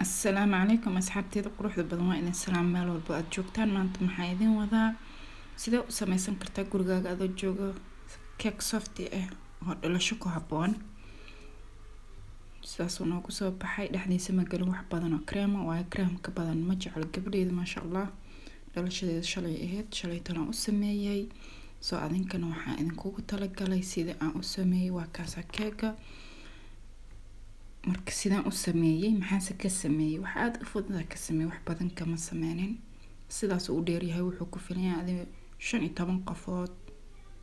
السلام عليكم أصحابتي قروحda badan waa idin salaam meel walba aad joogtaan maanta maxaa idin wadaa sidee u samaysan kartaa gurigaaga adoo jooga cake soft ah oo dhalasho ku habboon sidaas uu noogu soo baxay dhexdiisa ma gelin wax badan oo cream ah waayo cream ka badan ma jeclo gabadheeda maasha Allah dhalashadeeda shalay ahayd shalay tan u sameeyay soo adinkana waxaan idinkugu talagalay sida aan u sameeyay waa kaasa cake marka sidaan u sameeyay maxaan ka sameeyay wax aad u fudud ka sameeyay wax badan kama sameenin sidaas uu dheer yahay wuxuu ku filan yahay 15 qofood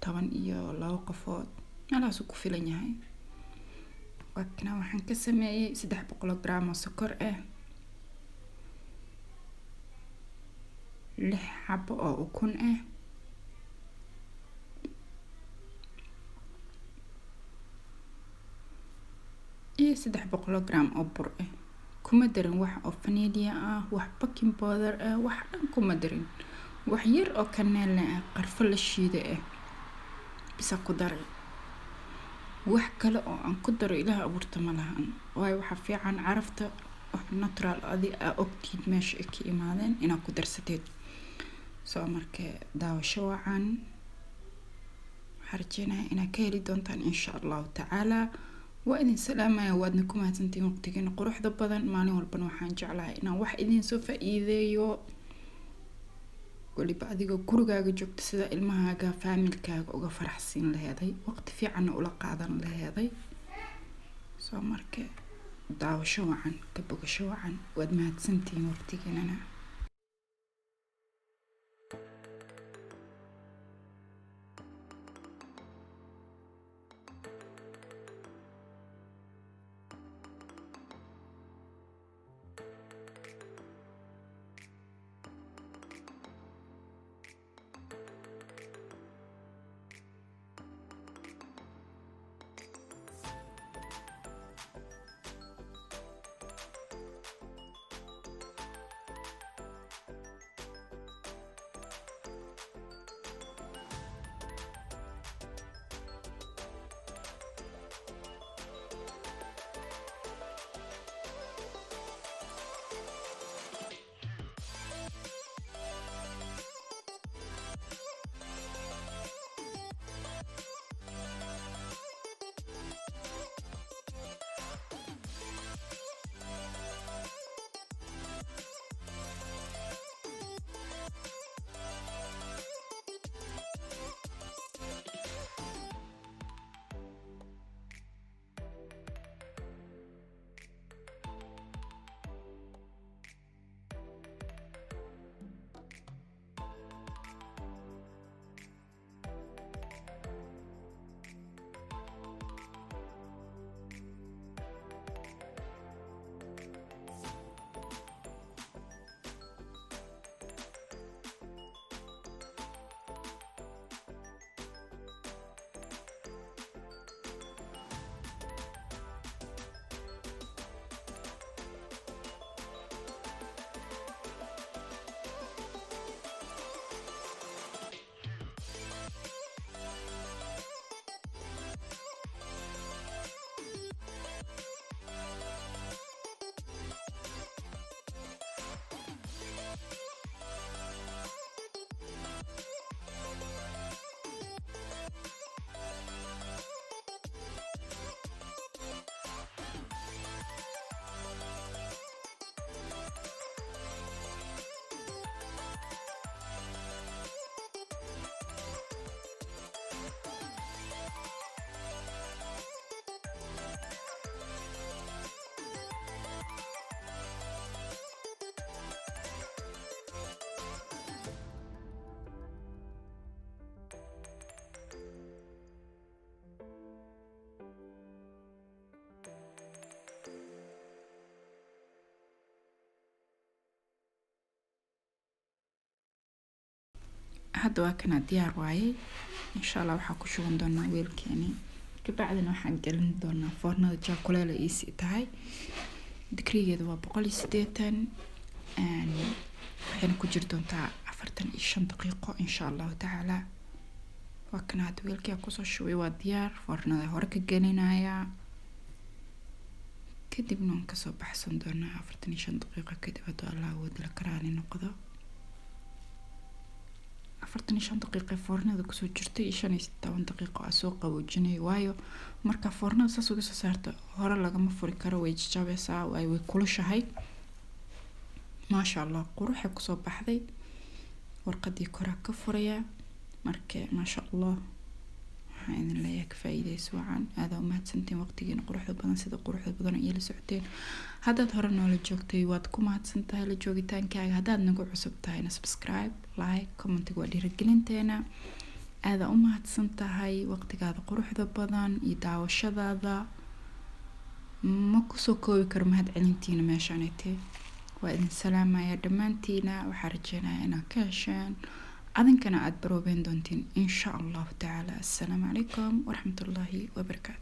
12 qofood meelahaas ku filan yahay wakna waxaan ka sameeyay 300 gram oo sokor ah 6 xabo oo ukun ah iyo 300 gram oo bur ah kuma darin wax oo vanilla ah wax baking powder ah wax dhan kuma darin wax yar oo kaneel ah qarfo la shiiday ah bisa ku daray wax kale oo aan ku daro ilaah abuurta ma lahan waayo waxa fiican carafta wax natural adi ogtiid meesha ay ka imaadeen inaad ku darsateed soo markay daawasho wacan harjeenay inaad ka heli doontaan insha Allah ta'ala وإذن سلامة وادنا كما هتنتين وقتين قروح ضبطا مالي والبن وحان جعلها إنا واحد إذن سوف إيذيو قولي بعديقو كورغاقا جوكت سيدا إلمهاقا فاميلكاقا وغا فرحسين لهذي وقت في عنا أولا قاعدان لهذي سو ماركي داو شوعا كبوغا شوعا وادما هتسنتين وقتين أنا هذا كنا ديار واي إن شاء الله وحكو شو عندنا ويل كاني كبعدنا وحن قلنا دونا فرنا الشوكولاتة إيسي تاعي دكري هذا بقولي 60 حين كجر دون تاع 45 دقيقة إن شاء الله تعالى وكنا هاد ويل كي أكوسو شوي وديار فرنا هورك جنينايا kadibna waan kasoo baxsan doonaa 45 daqiiqo kadib hadduu allah wadala karaani noqdo 45 daqiiqo foornada kusoo jirtay iyo 15 daqiiqo aan soo qaboojinay waayo marka foornada saas uga soo saarto hore lagama furi karo way jajabaysaa way kulushahay maasha allah quruxa kusoo baxday warqadii koraa ka furaya marka maasha allah waxaan idin leeyahay ka faa'iidayso wacan aad u mahadsantiin waqtigiina quruxda badan sida quruxda badan iyo la socoteen haddaad hore noola joogtay waad ku mahadsantahay la joogitaankaaga haddaad nagu cusub tahayna subscribe like commentiga waa dhiirigelinteena aad u mahadsantahay waqtigaada quruxda badan iyo daawashadaada ma kusoo koobi karo mahad celintiina meeshaanaytee waa idin salaamaya dhammaantiina waxaa rajeynayaa inaad ka hesheen adinkana aad baroobeen doontiin insha allahu tacaala assalaamu calaykum waraxmatullaahi wabarakaatu